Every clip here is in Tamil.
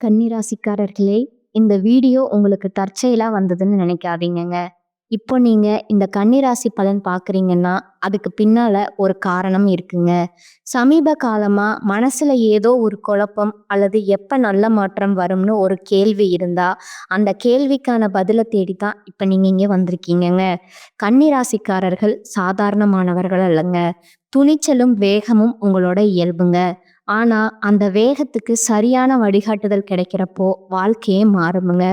கன்னிராசிக்காரர்களே, இந்த வீடியோ உங்களுக்கு தற்செயலா வந்ததுன்னு நினைக்காதீங்கங்க. இப்போ நீங்க இந்த கன்னிராசி பலன் பார்க்குறீங்கன்னா, அதுக்கு பின்னால ஒரு காரணம் இருக்குங்க. சமீப காலமா மனசுல ஏதோ ஒரு குழப்பம் அல்லது எப்ப நல்ல மாற்றம் வரும்னு ஒரு கேள்வி இருந்தா, அந்த கேள்விக்கான பதில தேடி தான் இப்ப நீங்க இங்க வந்திருக்கீங்கங்க. கன்னிராசிக்காரர்கள் சாதாரணமானவர்கள் அல்லங்க. துணிச்சலும், வேகமும் உங்களோட இயல்புங்க. ஆனா, அந்த வேகத்துக்கு சரியான வழிகாட்டுதல் கிடைக்கிறப்போ, வாழ்க்கையே மாறுமுங்க.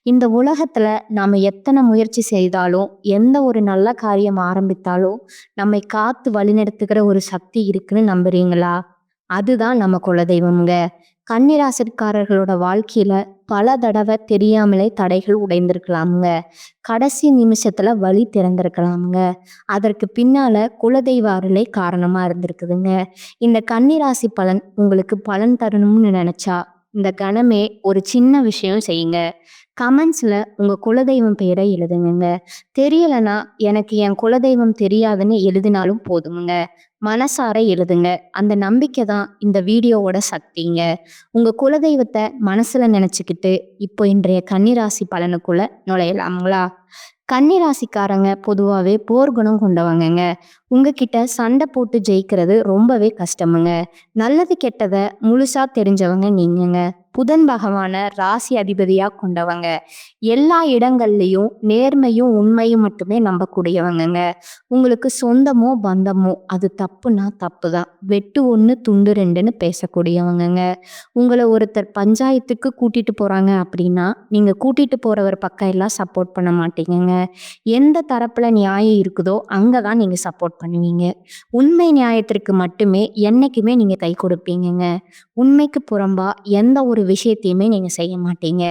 இந்த உலகத்துல நாம எத்தன முயற்சி செய்தாலும், எந்த ஒரு நல்ல காரியம் ஆரம்பித்தாலும், நம்மை காத்து வழிநடத்துகிற ஒரு சக்தி இருக்குன்னு நம்புறீங்களா? அதுதான் நம்ம குலதெய்வம்ங்க. கன்னிராசிக்காரர்களோட வாழ்க்கையில பல தடவ தெரியாமலே தடைகள் உடைந்திருக்கலாமுங்க. கடைசி நிமிஷத்துல வழி திறந்திருக்கலாமுங்க. அதற்கு பின்னால குலதெய்வ அருளே காரணமா இருந்திருக்குதுங்க. இந்த கன்னிராசி பலன் உங்களுக்கு பலன் தரணும்னு நினைச்சா, இந்த கணமே ஒரு சின்ன விஷயம் செய்யுங்க. கமெண்ட்ஸ்ல உங்க குலதெய்வம் பெயரை எழுதுங்கங்க. தெரியலனா எனக்கு என் குலதெய்வம் தெரியாதுன்னு எழுதினாலும் போதுமுங்க. மனசார எழுதுங்க. அந்த நம்பிக்கை தான் இந்த வீடியோவோட சக்திங்க. உங்க குலதெய்வத்தை மனசுல நினைச்சுக்கிட்டு இப்போ இன்றைய கன்னிராசி பலனுக்குள்ள நுழையலாங்களா? கன்னிராசிக்காரங்க பொதுவாவே போர்க்குணம் கொண்டவங்கங்க. உங்ககிட்ட சண்டை போட்டு ஜெயிக்கிறது ரொம்பவே கஷ்டமுங்க. நல்லது கெட்டத முழுசா தெரிஞ்சவங்க நீங்கங்க. புதன் பகவான ராசி அதிபதியா கொண்டவங்க. எல்லா இடங்கள்லயும் நேர்மையும் உண்மையும் மட்டுமே நம்பக்கூடியவங்கங்க. உங்களுக்கு சொந்தமோ பந்தமோ அது தப்புனா தப்புதான். வெட்டு ஒண்ணு துண்டு ரெண்டுன்னு பேசக்கூடியவங்கங்க. உங்களை ஒருத்தர் பஞ்சாயத்துக்கு கூட்டிட்டு போறாங்க அப்படின்னா, நீங்க கூட்டிட்டு போறவர் பக்கம் எல்லாம் சப்போர்ட் பண்ண மாட்டீங்கங்க. எந்த தரப்புல நியாயம் இருக்குதோ அங்கதான் நீங்க சப்போர்ட் பண்ணுவீங்க. உண்மை நியாயத்திற்கு மட்டுமே என்னைக்குமே நீங்க கை கொடுப்பீங்கங்க. உண்மைக்கு புறம்பா எந்த ஒரு விஷயத்தையுமே நீங்க செய்ய மாட்டீங்க.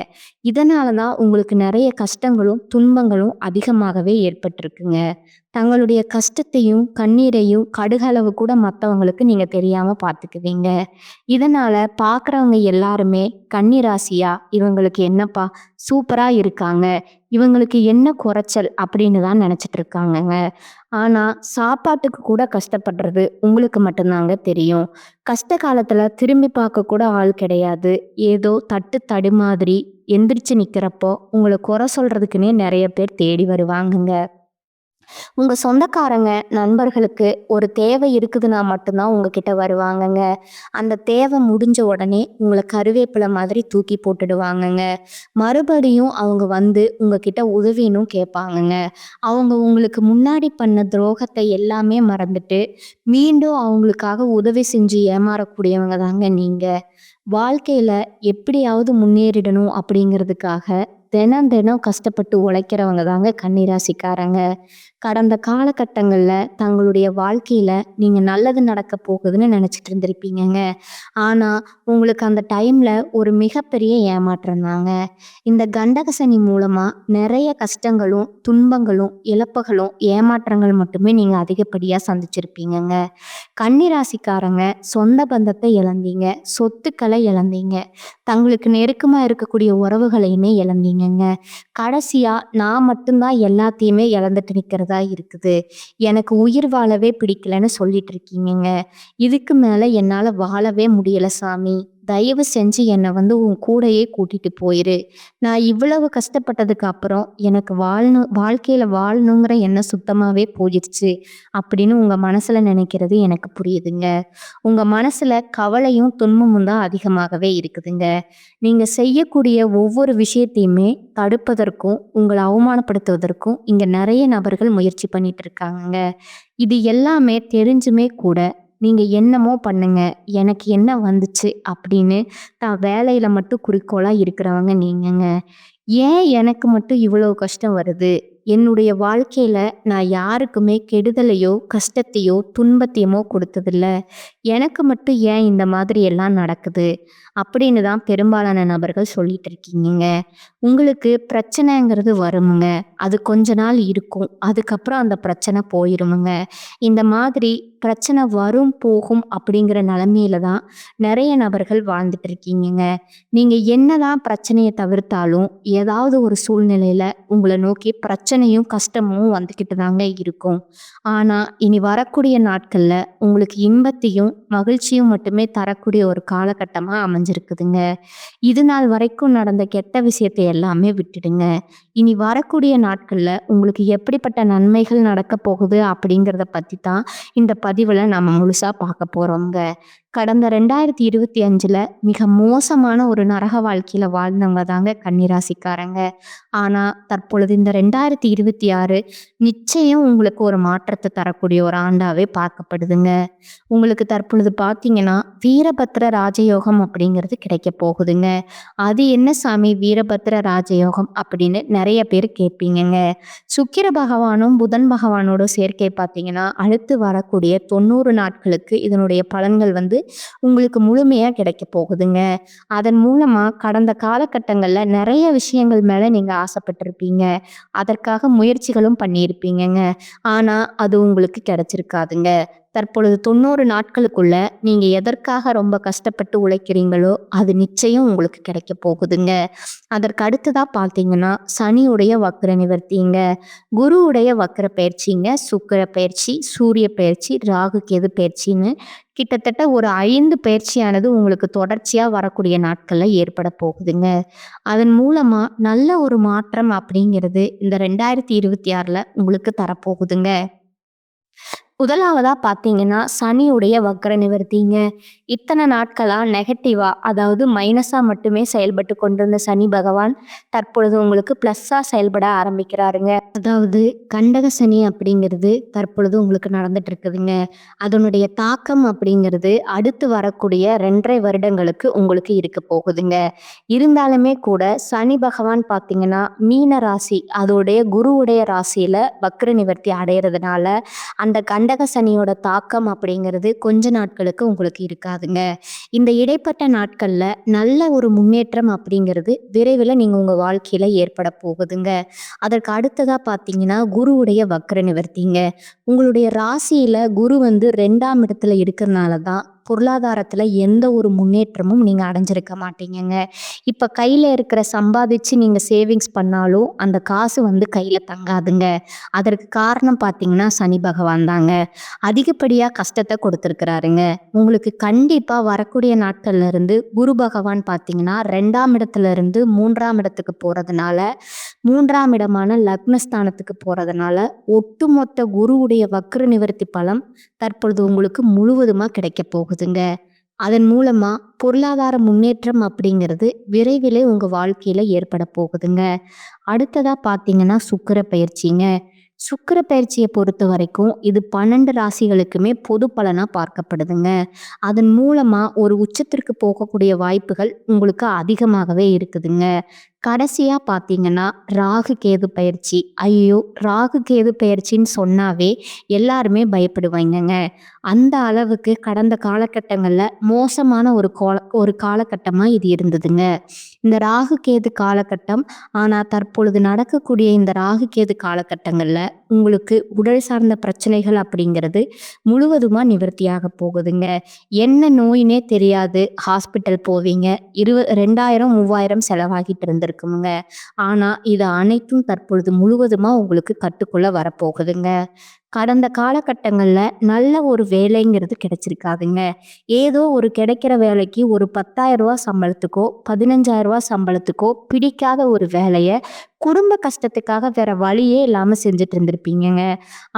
இதனாலதான் உங்களுக்கு நிறைய கஷ்டங்களும் துன்பங்களும் அதிகமாகவே ஏற்பட்டிருக்குங்க. தங்களுடைய கஷ்டத்தையும் கண்ணீரையும் கடுகளவு கூட மற்றவங்களுக்கு நீங்க தெரியாம பார்த்துக்குவீங்க. இதனால பார்க்குறவங்க எல்லாருமே கன்னிராசியா இவங்களுக்கு என்னப்பா சூப்பரா இருக்காங்க, இவங்களுக்கு என்ன குறைச்சல் அப்படின்னு தான் நினைச்சிட்டு இருக்காங்கங்க. ஆனா சாப்பாட்டுக்கு கூட கஷ்டப்படுறது உங்களுக்கு மட்டும்தாங்க தெரியும். கஷ்ட காலத்துல திரும்பி பார்க்க கூட ஆள் கிடையாது. ஏதோ தட்டு தடுமாறி எந்திரிச்சு நிக்கிறப்போ உங்களை குறை சொல்றதுக்குன்னே நிறைய பேர் தேடி வருவாங்கங்க. உங்க சொந்தக்காரங்க, நண்பர்களுக்கு ஒரு தேவை இருக்குதுன்னா மட்டும்தான் உங்ககிட்ட வருவாங்கங்க. அந்த தேவை முடிஞ்ச உடனே உங்கள கருவேப்பிலை மாதிரி தூக்கி போட்டுடுவாங்கங்க. மறுபடியும் அவங்க வந்து உங்ககிட்ட உதவினும் கேட்பாங்கங்க. அவங்க உங்களுக்கு முன்னாடி பண்ண துரோகத்தை எல்லாமே மறந்துட்டு, மீண்டும் அவங்களுக்காக உதவி செஞ்சு ஏமாறக்கூடியவங்க தாங்க நீங்க. வாழ்க்கையில எப்படியாவது முன்னேறிடணும் அப்படிங்கிறதுக்காக தினம் தினம் கஷ்டப்பட்டு உழைக்கிறவங்க தாங்க கன்னிராசிக்காரங்க. கடந்த காலகட்டங்கள்ல தங்களுடைய வாழ்க்கையில நீங்க நல்லது நடக்க போகுதுன்னு நினைச்சிட்டு இருந்திருப்பீங்கங்க. ஆனா உங்களுக்கு அந்த டைம்ல ஒரு மிகப்பெரிய ஏமாற்றம் தாங்க. இந்த கண்டக சனி மூலமா நிறைய கஷ்டங்களும் துன்பங்களும் இழப்புகளும் ஏமாற்றங்கள் மட்டுமே நீங்க அதிகப்படியா சந்திச்சிருப்பீங்கங்க. கன்னிராசிக்காரங்க சொந்த பந்தத்தை இழந்தீங்க, சொத்துக்களை இழந்தீங்க, தங்களுக்கு நெருக்கமா இருக்கக்கூடிய உறவுகளையுமே இழந்தீங்கங்க. கடைசியா நான் மட்டும்தான் எல்லாத்தையுமே இழந்துட்டு நிக்கிறதா இருக்குது, எனக்கு உயிர் வாழவே பிடிக்கலன்னு சொல்லிட்டு இருக்கீங்கங்க. இதுக்கு மேல என்னால வாழவே முடியல சாமி, தயவு செஞ்சு என்னை வந்து உன் கூடையே கூட்டிட்டு போயிரு. நான் இவ்வளவு கஷ்டப்பட்டதுக்கு அப்புறம் எனக்கு வாழ்க்கையில வாழணுங்கிற எண்ணம் சுத்தமாவே போயிடுச்சு அப்படின்னு உங்க மனசுல நினைக்கிறது எனக்கு புரியுதுங்க. உங்க மனசுல கவலையும் துன்பமும் தான் அதிகமாகவே இருக்குதுங்க. நீங்க செய்யக்கூடிய ஒவ்வொரு விஷயத்தையுமே தடுப்பதற்கும் உங்களை அவமானப்படுத்துவதற்கும் இங்க நிறைய நபர்கள் முயற்சி பண்ணிட்டு இருக்காங்கங்க. இது எல்லாமே தெரிஞ்சுமே கூட நீங்க என்னமோ பண்ணுங்க, எனக்கு என்ன வந்துச்சு அப்படின்னு தான் வேலையில மட்டும் குறிக்கோளா இருக்கிறவங்க நீங்கங்க. ஏன் எனக்கு மட்டும் இவ்வளவு கஷ்டம் வருது, என்னுடைய வாழ்க்கையில நான் யாருக்குமே கெடுதலையோ கஷ்டத்தையோ துன்பத்தையுமோ கொடுத்ததில்ல, எனக்கு மட்டும் ஏன் இந்த மாதிரி எல்லாம் நடக்குது அப்படின்னு தான் பெரும்பாலான நபர்கள் சொல்லிட்டு இருக்கீங்க. உங்களுக்கு பிரச்சனைங்கிறது வருமுங்க. அது கொஞ்ச நாள் இருக்கும். அதுக்கப்புறம் அந்த பிரச்சனை போயிருமுங்க. இந்த மாதிரி பிரச்சனை வரும் போகும் அப்படிங்கிற நிலைமையில தான் நிறைய நபர்கள் வாழ்ந்துட்டு இருக்கீங்கங்க. நீங்க என்னதான் பிரச்சனையை தவிர்த்தாலும் ஏதாவது ஒரு சூழ்நிலையில உங்களை நோக்கி பிரச்சனை பிரச்சனையும் கஷ்டமும் வந்துக்கிட்டு தாங்க இருக்கும். ஆனா இனி வரக்கூடிய நாட்கள்ல உங்களுக்கு இன்பத்தையும் மகிழ்ச்சியும் மட்டுமே தரக்கூடிய ஒரு காலகட்டமா அமைஞ்சிருக்குதுங்க. இது நாள் வரைக்கும் நடந்த கெட்ட விஷயத்தை எல்லாமே விட்டுடுங்க. இனி வரக்கூடிய நாட்கள்ல உங்களுக்கு எப்படிப்பட்ட நன்மைகள் நடக்க போகுது அப்படிங்கிறத பத்தி தான் இந்த பதிவுல நம்ம முழுசா பார்க்க போறோங்க. கடந்த 2025ல மிக மோசமான ஒரு நரக வாழ்க்கையில வாழ்ந்தவங்க தாங்க கன்னிராசிக்காரங்க. ஆனா தற்பொழுது இந்த 2026 நிச்சயம் உங்களுக்கு ஒரு மாற்றத்தை தரக்கூடிய ஒரு ஆண்டாவே பார்க்கப்படுதுங்க. உங்களுக்கு தற்பொழுது பார்த்தீங்கன்னா வீரபத்ர ராஜயோகம் அப்படிங்கிறது கிடைக்க போகுதுங்க. அது என்ன சாமி வீரபத்ர ராஜயோகம் அப்படின்னு நிறைய பேர் கேட்பீங்கங்க. சுக்கிர பகவானும் புதன் பகவானோட சேர்க்கை பார்த்தீங்கன்னா அடுத்து வரக்கூடிய 90 நாட்களுக்கு இதனுடைய பலன்கள் உங்களுக்கு முழுமையா கிடைக்க போகுதுங்க. அதன் மூலமா கடந்த காலகட்டங்கள்ல நிறைய விஷயங்கள் மேல நீங்க ஆசைப்பட்டிருப்பீங்க. அதற்காக முயற்சிகளும் பண்ணியிருப்பீங்கங்க. ஆனா அது உங்களுக்கு கிடைச்சிருக்காதுங்க. தற்பொழுது 90 நாட்களுக்குள்ள நீங்க எதற்காக ரொம்ப கஷ்டப்பட்டு உழைக்கிறீங்களோ அது நிச்சயம் உங்களுக்கு கிடைக்க போகுதுங்க. அதற்கு அடுத்ததா பார்த்தீங்கன்னா சனியுடைய வக்ர நிவர்த்திங்க, குருவுடைய வக்ர பயிற்சிங்க, சுக்கிர பயிற்சி, சூரிய பயிற்சி, ராகு கேது பயிற்சின்னு கிட்டத்தட்ட ஒரு 5 பயிற்சியானது உங்களுக்கு தொடர்ச்சியா வரக்கூடிய நாட்கள்ல ஏற்பட போகுதுங்க. அதன் மூலமா நல்ல ஒரு மாற்றம் அப்படிங்கிறது இந்த 2026ல உங்களுக்கு தரப்போகுதுங்க. முதலாவதா பார்த்தீங்கன்னா சனியுடைய வக்ர நிவர்த்திங்க. இத்தனை நாட்களா நெகட்டிவா அதாவது மைனஸா மட்டுமே செயல்பட்டு கொண்டிருந்த சனி பகவான் தற்பொழுது உங்களுக்கு பிளஸ்ஸா செயல்பட ஆரம்பிக்கிறாருங்க. அதாவது கண்டக சனி அப்படிங்கிறது தற்பொழுது உங்களுக்கு நடந்துட்டு இருக்குதுங்க. அதனுடைய தாக்கம் அப்படிங்கிறது அடுத்து வரக்கூடிய 2.5 வருடங்களுக்கு உங்களுக்கு இருக்க போகுதுங்க. இருந்தாலுமே கூட சனி பகவான் பார்த்தீங்கன்னா மீன ராசி அதோடைய குருவுடைய ராசியில வக்ர நிவர்த்தி அடையிறதுனால அந்த கண்டக சனியோட தாக்கம் அப்படிங்கிறது கொஞ்ச நாட்களுக்கு உங்களுக்கு இருக்காதுங்க. இந்த இடைப்பட்ட நாட்கள்ல நல்ல ஒரு முன்னேற்றம் அப்படிங்கிறது விரைவில் நீங்க உங்க வாழ்க்கையில ஏற்பட போகுதுங்க. அதற்கு அடுத்ததா பார்த்தீங்கன்னா குருவுடைய வக்ர நிவர்த்திங்க. உங்களுடைய ராசியில குரு 2ஆம் இடத்துல இருக்கிறதுனால தான் பொருளாதாரத்துல எந்த ஒரு முன்னேற்றமும் நீங்க அடைஞ்சிருக்க மாட்டீங்கங்க. இப்ப கையில இருக்கிற சம்பாதிச்சு நீங்க சேவிங்ஸ் பண்ணாலும் அந்த காசு கையில தங்காதுங்க. அதற்கு காரணம் பார்த்தீங்கன்னா சனி பகவான் தாங்க. அதிகப்படியா கஷ்டத்தை கொடுத்துருக்கிறாருங்க. உங்களுக்கு கண்டிப்பா வரக்கூடிய நாட்கள்ல இருந்து குரு பகவான் பார்த்தீங்கன்னா 2ஆம் இடத்துல இருந்து 3ஆம் இடத்துக்கு போறதுனால 3ஆம் இடமான லக்னஸ்தானத்துக்கு போறதுனால ஒட்டுமொத்த குருவுடைய வக்ர நிவர்த்தி பலம் தற்பொழுது உங்களுக்கு முழுவதுமா கிடைக்க போகுதுங்க. அதன் மூலமா பொருளாதார முன்னேற்றம் அப்படிங்கிறது விரைவிலே உங்க வாழ்க்கையில ஏற்பட போகுதுங்க. அடுத்ததா பார்த்தீங்கன்னா சுக்கிர பயிற்சிங்க. சுக்கிர பயிற்சியை பொறுத்த வரைக்கும் இது 12 ராசிகளுக்குமே பொது பலனா பார்க்கப்படுதுங்க. அதன் மூலமா ஒரு உச்சத்திற்கு போகக்கூடிய வாய்ப்புகள் உங்களுக்கு அதிகமாகவே இருக்குதுங்க. கடைசியா பார்த்தீங்கன்னா ராகு கேது பயிற்சி. ஐயோ ராகு கேது பயிற்சின்னு சொன்னாவே எல்லாருமே பயப்படுவாங்கங்க. அந்த அளவுக்கு கடந்த காலகட்டங்கள்ல மோசமான ஒரு காலகட்டமா இது இருந்ததுங்க. இந்த ராகு கேது காலகட்டம். ஆனா தற்பொழுது நடக்கக்கூடிய இந்த ராகு கேது காலகட்டங்கள்ல உங்களுக்கு உடல் சார்ந்த பிரச்சனைகள் அப்படிங்கிறது முழுவதுமா நிவர்த்தியாக போகுதுங்க. என்ன நோயினே தெரியாது ஹாஸ்பிட்டல் போவீங்க. 2000 3000 செலவாகிட்டு இருந்திருக்குங்க. ஆனா இது அனைத்தும் தற்பொழுது முழுவதுமா உங்களுக்கு கட்டுக்குள்ள வரப்போகுதுங்க. கடந்த காலகட்டங்கள்ல நல்ல ஒரு வேலைங்கிறது கிடைச்சிருக்காதுங்க. ஏதோ ஒரு கிடைக்கிற வேலைக்கு ஒரு 10,000 சம்பளத்துக்கோ 15,000 சம்பளத்துக்கோ பிடிக்காத ஒரு வேலையை குடும்ப கஷ்டத்துக்காக வேற வழியே இல்லாம செஞ்சுட்டு இருந்திருப்பீங்கங்க.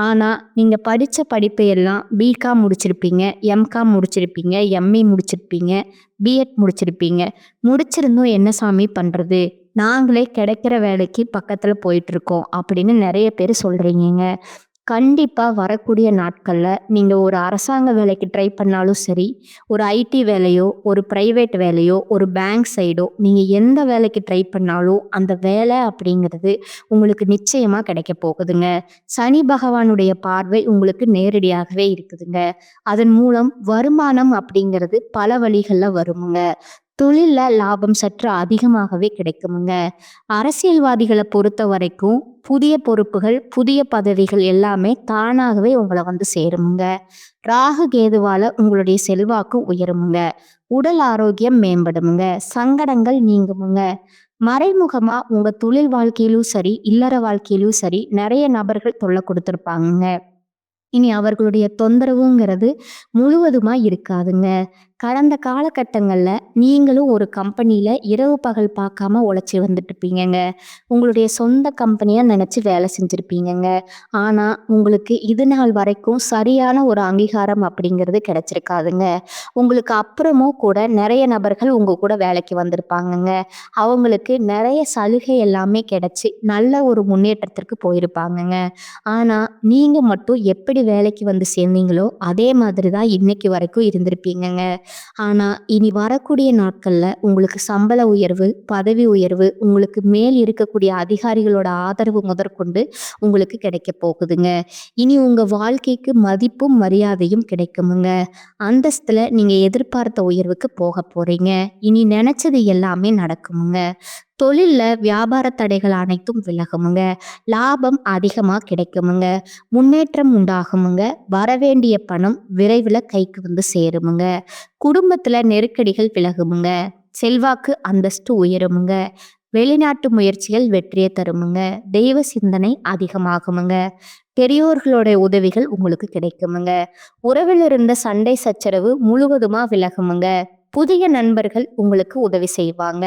ஆனா நீங்க படிச்ச படிப்பை எல்லாம் பிகாம் முடிச்சிருப்பீங்க, எம்காம் முடிச்சிருப்பீங்க, எம்ஏ முடிச்சிருப்பீங்க, பிஎட் முடிச்சிருப்பீங்க. முடிச்சிருந்தும் என்ன சாமி பண்றது, நாங்களே கிடைக்கிற வேலைக்கு பக்கத்துல போயிட்டு இருக்கோம் அப்படின்னு நிறைய பேர் சொல்றீங்க. கண்டிப்பா வரக்கூடிய நாட்கள்ல நீங்க ஒரு அரசாங்க வேலைக்கு ட்ரை பண்ணாலும் சரி, ஒரு ஐடி வேலையோ, ஒரு பிரைவேட் வேலையோ, ஒரு பேங்க் சைடோ நீங்க எந்த வேலைக்கு ட்ரை பண்ணாலும் அந்த வேலை அப்படிங்கிறது உங்களுக்கு நிச்சயமா கிடைக்க போகுதுங்க. சனி பகவானுடைய பார்வை உங்களுக்கு நேரடியாகவே இருக்குதுங்க. அதன் மூலம் வருமானம் அப்படிங்கிறது பல வழிகள்ல வருமுங்க. தொழில்ல லாபம் சற்று அதிகமாகவே கிடைக்குமுங்க. அரசியல்வாதிகளை பொறுத்த வரைக்கும் புதிய பொறுப்புகள், புதிய பதவிகள் எல்லாமே தானாகவே உங்களை சேருமுங்க. ராகு கேதுவால உங்களுடைய செல்வாக்கு உயருமுங்க. உடல் ஆரோக்கியம் மேம்படுமுங்க. சங்கடங்கள் நீங்குமுங்க. மறைமுகமா உங்க தொழில் வாழ்க்கையிலும் சரி, இல்லற வாழ்க்கையிலும் சரி, நெறைய நபர்கள் தொல்ல குடுத்திருப்பாங்கங்க. இனி அவர்களுடைய தொந்தரவுங்கிறது முழுவதுமா இருக்காதுங்க. கடந்த காலகட்டங்கள்ல நீங்களும் ஒரு கம்பெனியில இரவு பகல் பார்க்காம உழைச்சு வந்துட்டுருப்பீங்கங்க. உங்களுடைய சொந்த கம்பெனியா நெனச்சு வேலை செஞ்சிருப்பீங்கங்க. ஆனா, உங்களுக்கு இது நாள் வரைக்கும் சரியான ஒரு அங்கீகாரம் அப்படிங்கிறது கிடைச்சிருக்காதுங்க. உங்களுக்கு அப்புறமும் கூட நெறைய நபர்கள் உங்க கூட வேலைக்கு வந்திருப்பாங்கங்க. அவங்களுக்கு நெறைய சலுகை எல்லாமே கிடைச்சு, நல்ல ஒரு முன்னேற்றத்திற்கு போயிருப்பாங்கங்க. ஆனா, நீங்க மட்டும் எப்படி வேலைக்கு வந்து சேர்ந்தீங்களோ, அதே மாதிரி தான் இன்னைக்கு வரைக்கும் இருந்திருப்பீங்கங்க. ஆனா, இனி வரக்கூடிய நாட்கள்ல உங்களுக்கு சம்பள உயர்வு, பதவி உயர்வு, உங்களுக்கு மேல் இருக்கக்கூடிய அதிகாரிகளோட ஆதரவு முதற்கொண்டு உங்களுக்கு கிடைக்கப் போகுதுங்க. இனி உங்க வாழ்க்கைக்கு மதிப்பும், மரியாதையும் கிடைக்குமுங்க. அந்தஸ்துல நீங்க எதிர்பார்த்த உயர்வுக்கு போகப் போறீங்க. இனி நெனச்சது எல்லாமே நடக்குமுங்க. தொழில்ல வியாபார தடைகள் அனைத்தும் விலகுமுங்க. லாபம் அதிகமா கிடைக்குமுங்க. முன்னேற்றம் உண்டாகுமுங்க. வரவேண்டிய பணம் விரைவில கைக்கு வந்து சேருமுங்க. குடும்பத்துல நெருக்கடிகள் விலகுமுங்க. செல்வாக்கு, அந்தஸ்து உயருமுங்க. வெளிநாட்டு முயற்சிகள் வெற்றியை தருமுங்க. தெய்வ சிந்தனை அதிகமாகுமுங்க. பெரியோர்களோட உதவிகள் உங்களுக்கு கிடைக்குமுங்க. உறவில் இருந்த சண்டை சச்சரவு முழுவதுமா விலகுமுங்க. புதிய நண்பர்கள் உங்களுக்கு உதவி செய்வாங்க.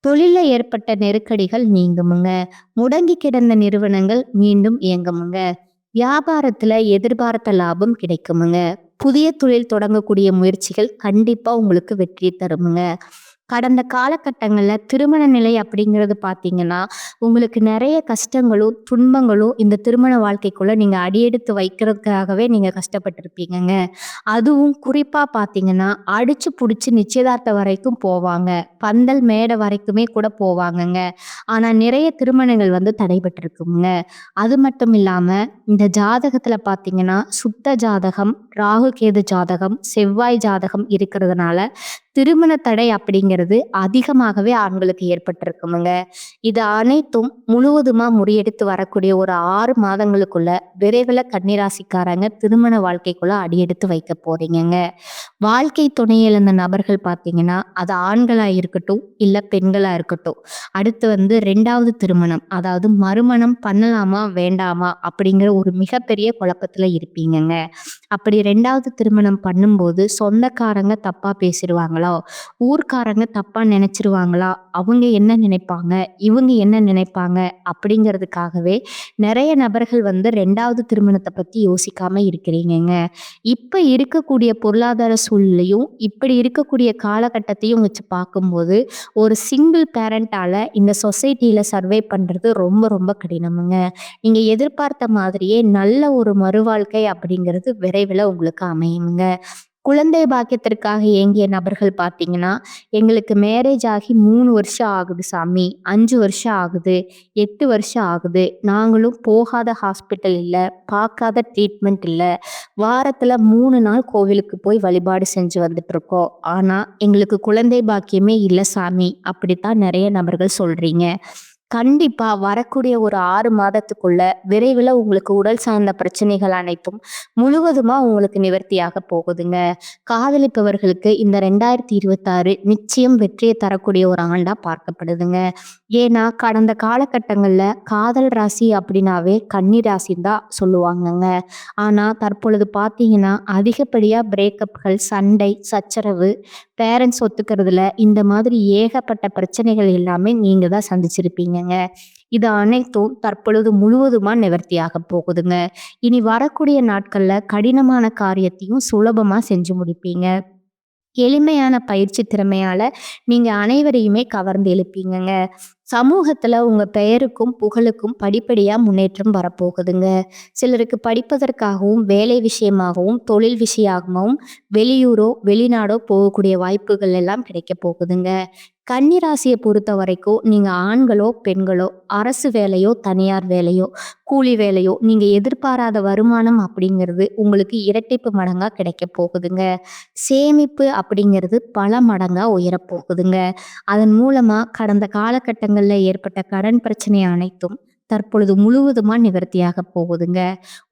தொழில்ல ஏற்பட்ட நெருக்கடிகள் நீங்குமுங்க. முடங்கி கிடந்த நிறுவனங்கள் மீண்டும் இயங்குமுங்க. வியாபாரத்துல எதிர்பார்த்த லாபம் கிடைக்குமுங்க. புதிய தொழில் தொடங்கக்கூடிய முயற்சிகள் கண்டிப்பா உங்களுக்கு வெற்றி தருமுங்க. கடந்த காலகட்டங்கள்ல திருமண நிலை அப்படிங்கிறது பார்த்தீங்கன்னா, உங்களுக்கு நெறைய கஷ்டங்களும், துன்பங்களும் இந்த திருமண வாழ்க்கைக்குள்ள நீங்க அடியெடுத்து வைக்கிறதுக்காகவே நீங்க கஷ்டப்பட்டுருப்பீங்கங்க. அதுவும் குறிப்பா பார்த்தீங்கன்னா, அடிச்சு புடிச்சு நிச்சயதார்த்தம் வரைக்கும் போவாங்க. பந்தல் மேடை வரைக்குமே கூட போவாங்கங்க. ஆனா நிறைய திருமணங்கள் வந்து தடைபட்டிருக்குங்க. அது மட்டும் இல்லாம, இந்த ஜாதகத்துல பார்த்தீங்கன்னா, சுத்த ஜாதகம், ராகு கேது ஜாதகம், செவ்வாய் ஜாதகம் இருக்கிறதுனால, திருமண தடை அப்படிங்கிறது அதிகமாகவே ஆண்களுக்கு ஏற்பட்டிருக்குமுங்க. இது அனைத்தும் முழுவதுமா முறியடித்து வரக்கூடிய ஒரு 6 மாதங்களுக்குள்ள விரைவில கன்னிராசிக்காரங்க திருமண வாழ்க்கைக்குள்ள அடியெடுத்து வைக்க போறீங்கங்க. வாழ்க்கை துணை இழந்த நபர்கள் பார்த்தீங்கன்னா, அது ஆண்களா இருக்கட்டும், இல்ல பெண்களா இருக்கட்டும். அடுத்து வந்து 2வது திருமணம், அதாவது மறுமணம் பண்ணலாமா? வேண்டாமா? அப்படிங்கிற ஒரு மிகப்பெரிய குழப்பத்துல இருப்பீங்கங்க. அப்படி 2வது திருமணம் பண்ணும்போது சொந்தக்காரங்க தப்பா பேசிருவாங்களோ? ஊர்க்காரங்க தப்பா நினைச்சிருவாங்களா? அவங்க என்ன நினைப்பாங்க? இவங்க என்ன நினைப்பாங்க? அப்படிங்கிறதுக்காகவே நெறைய நபர்கள் வந்து 2வது திருமணத்த பத்தி யோசிக்காம இருக்கிறீங்கங்க. இப்ப இருக்கக்கூடிய பொருளாதார சூழ்நிலையும், இப்படி இருக்கக்கூடிய காலகட்டத்தையும் வச்சு பார்க்கும்போது, ஒரு சிங்கிள் பேரண்டால இந்த சொசைட்டில சர்வை பண்றது ரொம்ப ரொம்ப கடினமுங்க. நீங்க எதிர்பார்த்த மாதிரியே நல்ல ஒரு மறுவாழ்க்கை அப்படிங்கிறது விரைவில உங்களுக்கு அமையுங்க. குழந்தை பாக்கியத்திற்காக ஏங்கிய நபர்கள் பார்த்தீங்கன்னா, எங்களுக்கு மேரேஜ் ஆகி 3 வருஷம் ஆகுது சாமி, 5 வருஷம் ஆகுது, 8 வருஷம் ஆகுது. நாங்களும் போகாத ஹாஸ்பிட்டல் இல்ல, பார்க்காத ட்ரீட்மெண்ட் இல்ல. வாரத்துல 3 நாள் கோவிலுக்கு போய் வழிபாடு செஞ்சு வந்துட்டுருக்கோம். ஆனா, எங்களுக்கு குழந்தை பாக்கியமே இல்ல சாமி. அப்படித்தான் நெறைய நபர்கள் சொல்றீங்க. கண்டிப்பா வரக்கூடிய ஒரு 6 மாதத்துக்குள்ள விரைவில உங்களுக்கு உடல் சார்ந்த பிரச்சனைகள் அனைத்தும் முழுவதுமா உங்களுக்கு நிவர்த்தியாக போகுதுங்க. காதலிப்பவர்களுக்கு இந்த 2026 நிச்சயம் வெற்றியை தரக்கூடிய ஒரு ஆண்டா பார்க்கப்படுதுங்க. ஏன்னா, கடந்த காலகட்டங்கள்ல காதல் ராசி அப்படின்னாவே கன்னி ராசின்னு தான் சொல்லுவாங்கங்க. ஆனா, தற்பொழுது பார்த்தீங்கன்னா, அதிகப்படியா பிரேக்கப்கள், சண்டை, சச்சரவு, பேரண்ட்ஸ் ஒத்துக்கிறதுல இந்த மாதிரி ஏகப்பட்ட பிரச்சனைகள் எல்லாமே நீங்க தான் சந்திச்சிருப்பீங்கங்க. இது அனைத்தும் தற்பொழுது முழுவதுமா நிவர்த்தியாக போகுதுங்க. இனி வரக்கூடிய நாட்கள்ல கடினமான காரியத்தையும் சுலபமா செஞ்சு முடிப்பீங்க. எளிமையான பயிற்சி திறமையால நீங்க அனைவரையுமே கவர்ந்து இழுப்பீங்கங்க. சமூகத்துல உங்க பெயருக்கும், புகழுக்கும் படிப்படியா முன்னேற்றம் வரப்போகுதுங்க. சிலருக்கு படிப்பதற்காகவும், வேலை விஷயமாகவும், தொழில் விஷயமாகவும் வெளியூரோ, வெளிநாடோ போகக்கூடிய வாய்ப்புகள் எல்லாம் கிடைக்கப் போகுதுங்க. கன்னி ராசிய பொறுத்தவரைக்கும் நீங்க ஆண்களோ, பெண்களோ, அரசு வேலையோ, தனியார் வேலையோ, கூலி வேலையோ, நீங்க எதிர்பாராத வருமானம் அப்படிங்கிறது உங்களுக்கு இரட்டிப்பு மடங்கா கிடைக்கப் போகுதுங்க. சேமிப்பு அப்படிங்கிறது பல மடங்கா உயரப் போகுதுங்க. அதன் மூலமா கடந்த காலகட்டங்கள்ல ஏற்பட்ட கடன் பிரச்சனை அனைத்தும் தற்பொழுது முழுவதுமா நிவர்த்தியாக போகுதுங்க.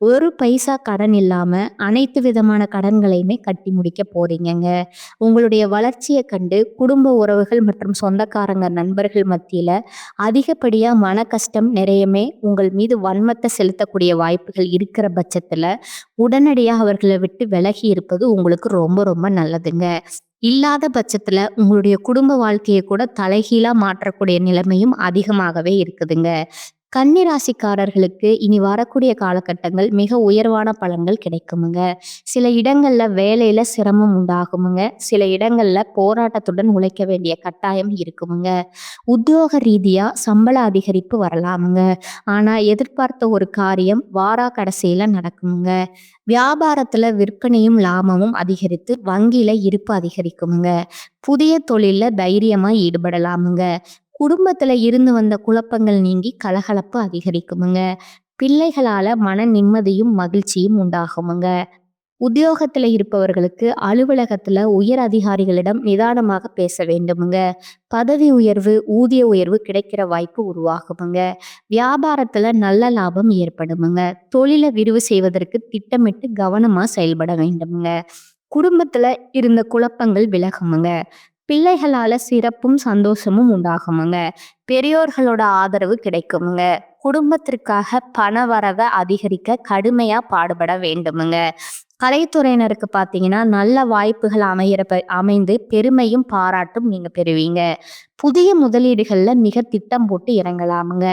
ஒரு பைசா கடன் இல்லாம அனைத்து விதமான கடன்களையுமே கட்டி முடிக்க போறீங்கங்க. உங்களுடைய வளர்ச்சிய கண்டு குடும்ப உறவுகள் மற்றும் சொந்தக்காரங்க, நண்பர்கள் மத்தியில அதிகப்படியா மன கஷ்டம் நிறையமே உங்கள் மீது வன்மத்த செலுத்தக்கூடிய வாய்ப்புகள் இருக்கிற பட்சத்துல, உடனடியா அவர்கள விட்டு விலகி இருப்பது உங்களுக்கு ரொம்ப ரொம்ப நல்லதுங்க. இல்லாத பட்சத்துல உங்களுடைய குடும்ப வாழ்க்கைய கூட தலைகீழா மாற்றக்கூடிய நிலைமையும் அதிகமாகவே இருக்குதுங்க. கன்னி ராசிக்காரர்களுக்கு இனி வரக்கூடிய காலகட்டங்கள் மிக உயர்வான பலன்கள் கிடைக்குமுங்க. சில இடங்கள்ல வேலையில சிரமம் உண்டாகுமுங்க. சில இடங்கள்ல போராட்டத்துடன் உழைக்க வேண்டிய கட்டாயம் இருக்குமுங்க. உத்தியோக ரீதியா சம்பள அதிகரிப்பு வரலாமுங்க. ஆனா எதிர்பார்த்த ஒரு காரியம் வாரா கடைசியில நடக்குமுங்க. வியாபாரத்துல விற்பனையும் லாபமும் அதிகரித்து வங்கியில இருப்பு அதிகரிக்குமுங்க. புதிய தொழில்ல தைரியமா ஈடுபடலாமுங்க. குடும்பத்துல இருந்து வந்த குழப்பங்கள் நீங்கி கலகலப்பு அதிகரிக்குமுங்க. பிள்ளைகளால மன நிம்மதியும் மகிழ்ச்சியும் உண்டாகுமுங்க. உத்தியோகத்துல இருப்பவர்களுக்கு அலுவலகத்துல உயர் அதிகாரிகளிடம் நிதானமாக பேச வேண்டுமுங்க. பதவி உயர்வு, ஊதிய உயர்வு கிடைக்கிற வாய்ப்பு உருவாகுமுங்க. வியாபாரத்துல நல்ல லாபம் ஏற்படுமுங்க. தொழிலை விரிவு செய்வதற்கு திட்டமிட்டு கவனமா செயல்பட வேண்டுமுங்க. குடும்பத்துல இருந்த குழப்பங்கள் விலகுமுங்க. பிள்ளைகளால சிறப்பும் சந்தோஷமும் உண்டாகுமுங்க. பெரியோர்களோட ஆதரவு கிடைக்குமுங்க. குடும்பத்திற்காக பண வரவை அதிகரிக்க கடுமையா பாடுபட வேண்டுமுங்க. கலைத்துறையினருக்கு பார்த்தீங்கன்னா நல்ல வாய்ப்புகள் அமைந்து பெருமையும் பாராட்டும் நீங்க பெறுவீங்க. புதிய முதலீடுகள்ல மிக திட்டம் போட்டு இறங்கலாமுங்க.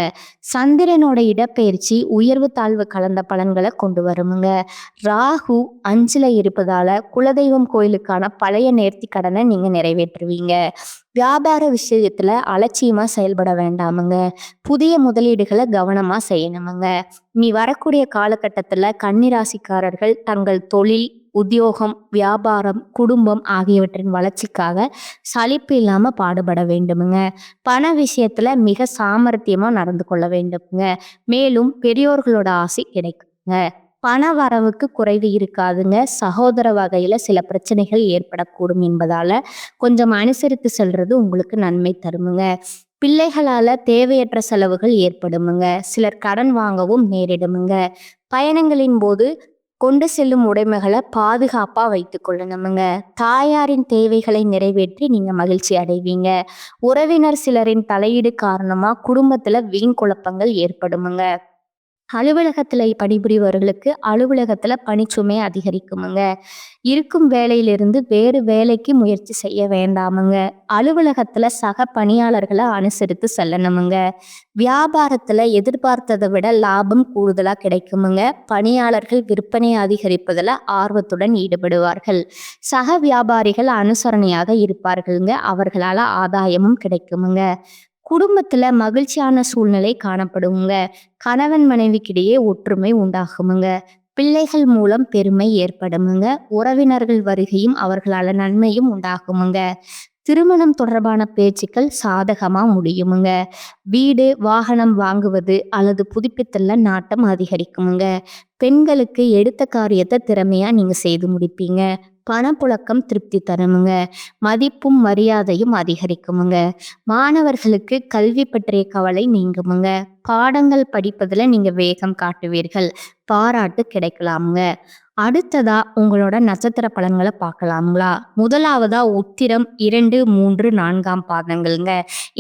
சந்திரனோட இடப்பெயர்ச்சி உயர்வு தாழ்வு கலந்த பலன்களை கொண்டு வருமுங்க. ராகு 5ல இருப்பதால குலதெய்வம் கோயிலுக்கான பழைய நேர்த்தி கடனை நீங்க நிறைவேற்றுவீங்க. வியாபார விஷயத்துல அலட்சியமா செயல்பட வேண்டாமுங்க. புதிய முதலீடுகளை கவனமா செய்யணுமுங்க. நீ வரக்கூடிய காலகட்டத்துல கன்னிராசிக்காரர்கள் தங்கள் தொழில், உத்தியோகம், வியாபாரம், குடும்பம் ஆகியவற்றின் வளர்ச்சிக்காக சலிப்பு இல்லாம பாடுபட வேண்டுமுங்க. பண விஷயத்துல மிக சாமர்த்தியமா நடந்து கொள்ள வேண்டுமுங்க. மேலும் பெரியோர்களோட ஆசை கிடைக்குங்க. பண வரவுக்கு குறைவு இருக்காதுங்க. சகோதர வகையில சில பிரச்சனைகள் ஏற்படக்கூடும் என்பதால கொஞ்சம் அனுசரித்து செல்றது உங்களுக்கு நன்மை தருமுங்க. பிள்ளைகளால தேவையற்ற செலவுகள் ஏற்படுமுங்க. சிலர் கடன் வாங்கவும் நேரிடுமுங்க. பயணங்களின் போது கொண்டு செல்லும் உடைமைகளை பாதுகாப்பா வைத்துக் கொள்ளணுமுங்க. தாயாரின் தேவைகளை நிறைவேற்றி நீங்க மகிழ்ச்சி அடைவீங்க. உறவினர் சிலரின் தலையீடு காரணமா குடும்பத்துல வீண் குழப்பங்கள் ஏற்படுமுங்க. அலுவலகத்துல பணிபுரிபவர்களுக்கு அலுவலகத்துல பணிச்சுமை அதிகரிக்குமுங்க. இருக்கும் வேலையிலிருந்து வேறு வேலைக்கு முயற்சி செய்ய வேண்டாமுங்க. அலுவலகத்துல சக பணியாளர்களை அனுசரித்து செல்லணுமுங்க. வியாபாரத்துல எதிர்பார்த்ததை விட லாபம் கூடுதலா கிடைக்குமுங்க. பணியாளர்கள் விற்பனை அதிகரிப்பதுல ஆர்வத்துடன் ஈடுபடுவார்கள். சக வியாபாரிகள் அனுசரணையாக இருப்பார்களுங்க. அவர்களால ஆதாயமும் கிடைக்குமுங்க. குடும்பத்துல மகிழ்ச்சியான சூழ்நிலை காணப்படுங்க. கணவன் மனைவிக்கிடையே ஒற்றுமை உண்டாகுமுங்க. பிள்ளைகள் மூலம் பெருமை ஏற்படுமுங்க. உறவினர்கள் வருகையும் அவர்களால நன்மையும் உண்டாகுமுங்க. திருமணம் தொடர்பான பேச்சுக்கள் சாதகமா முடியுமுங்க. வீடு, வாகனம் வாங்குவது அல்லது புதுப்பித்தல்ல நாட்டம் அதிகரிக்குமுங்க. பெண்களுக்கு எடுத்த காரியத்தை திறமையா நீங்க செய்து முடிப்பீங்க. பணப்புழக்கம் திருப்தி தருமுங்க. மதிப்பும் மரியாதையும் அதிகரிக்குமுங்க. மாணவர்களுக்கு கல்வி பற்றிய கவலை நீங்குமுங்க. பாடங்கள் படிப்பதுல நீங்க வேகம் காட்டுவீர்கள். பாராட்டு கிடைக்கலாமுங்க. அடுத்ததா உங்களோட நட்சத்திர பலன்களை பார்க்கலாங்களா? முதலாவதா உத்திரம் 2, 3, 4ஆம் பாதங்கள்ங்க.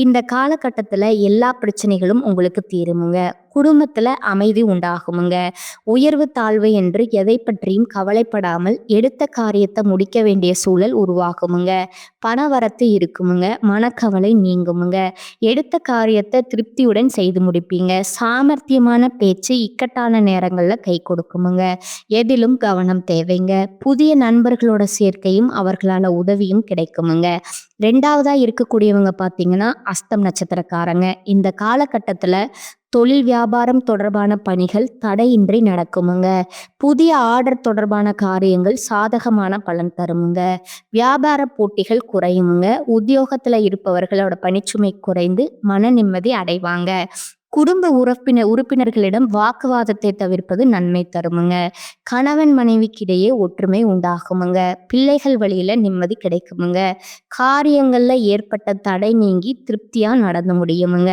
இந்த காலகட்டத்துல எல்லா பிரச்சனைகளும் உங்களுக்கு தீருமுங்க. குடும்பத்துல அமைதி உண்டாகுமுங்க. உயர்வு தாழ்வு என்று எதை பற்றியும் கவலைப்படாமல் எடுத்த காரியத்தை முடிக்க வேண்டிய சூழல் உருவாகுமுங்க. பணவரத்து இருக்குமுங்க. மனக்கவலை நீங்குமுங்க. எடுத்த காரியத்தை திருப்தியுடன் செய்து முடிப்பீங்க. சாமர்த்தியமான பேச்சு இக்கட்டான நேரங்கள்ல கை கொடுக்குமுங்க. எதிலும் கவனம் தேவைங்க. புதிய நண்பர்களோட சேர்க்கையும் அவர்களால உதவியும் கிடைக்குமுங்க. 2வதா இருக்கக்கூடியவங்க பார்த்தீங்கன்னா அஸ்தம் நட்சத்திரக்காரங்க. இந்த காலகட்டத்துல தொழில் வியாபாரம் தொடர்பான பணிகள் தடையின்றி நடக்குமுங்க. புதிய ஆர்டர் தொடர்பான காரியங்கள் சாதகமான பலன் தருமுங்க. வியாபார போட்டிகள் குறையுமுங்க. உத்தியோகத்துல இருப்பவர்களோட பணிச்சுமை குறைந்து மன நிம்மதி அடைவாங்க. குடும்ப உறுப்பினர்களிடம் வாக்குவாதத்தை தவிர்ப்பது நன்மை தருமுங்க. கணவன் மனைவிக்கிடையே ஒற்றுமை உண்டாகுமுங்க. பிள்ளைகள் வழியில நிம்மதி கிடைக்குமுங்க. காரியங்கள்ல ஏற்பட்ட தடை நீங்கி திருப்தியா நடந்து முடியுமுங்க.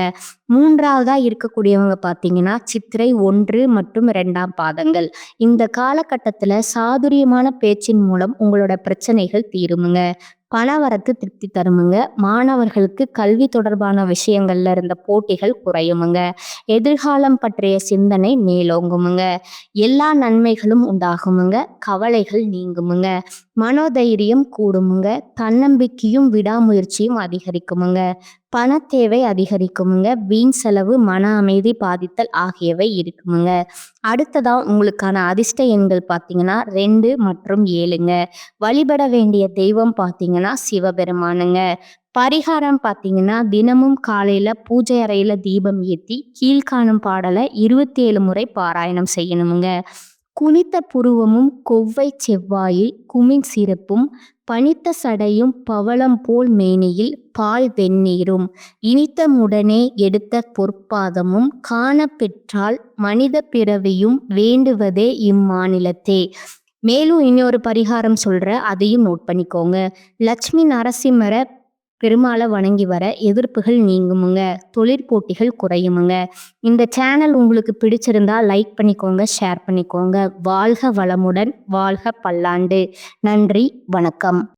3வதா இருக்கக்கூடியவங்க பார்த்தீங்கன்னா, சித்திரை 1 மற்றும் 2ஆம் பாதங்கள். இந்த காலகட்டத்துல சாதுரியமான பேச்சின் மூலம் உங்களோட பிரச்சனைகள் தீருமுங்க. பணவரத்து திருப்தி தருமுங்க. மாணவர்களுக்கு கல்வி தொடர்பான விஷயங்கள்ல இருந்த போட்டிகள் குறையுமுங்க. எதிர்காலம் பற்றிய சிந்தனை மேலோங்குமுங்க. எல்லா நன்மைகளும் உண்டாகுமுங்க. கவலைகள் நீங்குமுங்க. மனோதைரியம் கூடுமுங்க. தன்னம்பிக்கையும் விடாமுயற்சியும் அதிகரிக்குமுங்க. பணத்தேவை அதிகரிக்குமுங்க. வீண் செலவு, மன அமைதி பாதித்தல் ஆகியவை இருக்குமுங்க. அடுத்ததா உங்களுக்கான அதிர்ஷ்ட எண்கள் பார்த்தீங்கன்னா 2 மற்றும் 7ங்க. வழிபட வேண்டிய தெய்வம் பார்த்தீங்கன்னா சிவபெருமானுங்க. பரிகாரம் பார்த்தீங்கன்னா, தினமும் காலையில பூஜை அறையில தீபம் ஏத்தி கீழ்காணும் பாடலை 27 முறை பாராயணம் செய்யணுமுங்க. குனித்த புருவமும் கொவ்வை செவ்வாயில் குமிழ் சிறப்பும் பனித்த சடையும் பவளம் போல் மேனியில் பால் வெந்நீரும் இனித்தமுடனே எடுத்த பொற்பாதமும் காணப்பெற்றால் மனித பிறவியும் வேண்டுவதே இம்மாநிலத்தே. மேலும் இன்னொரு பரிகாரம் சொல்றேன், அதையும் நோட் பண்ணிக்கோங்க. லட்சுமி நரசிம்மரை பெருமாளை வணங்கி வர எதிர்ப்புகள் நீங்குமுங்க. தொழிற்போட்டிகள் குறையுமுங்க. இந்த சேனல் உங்களுக்கு பிடிச்சிருந்தா லைக் பண்ணிக்கோங்க, ஷேர் பண்ணிக்கோங்க. வாழ்க வளமுடன், வாழ்க பல்லாண்டு. நன்றி, வணக்கம்.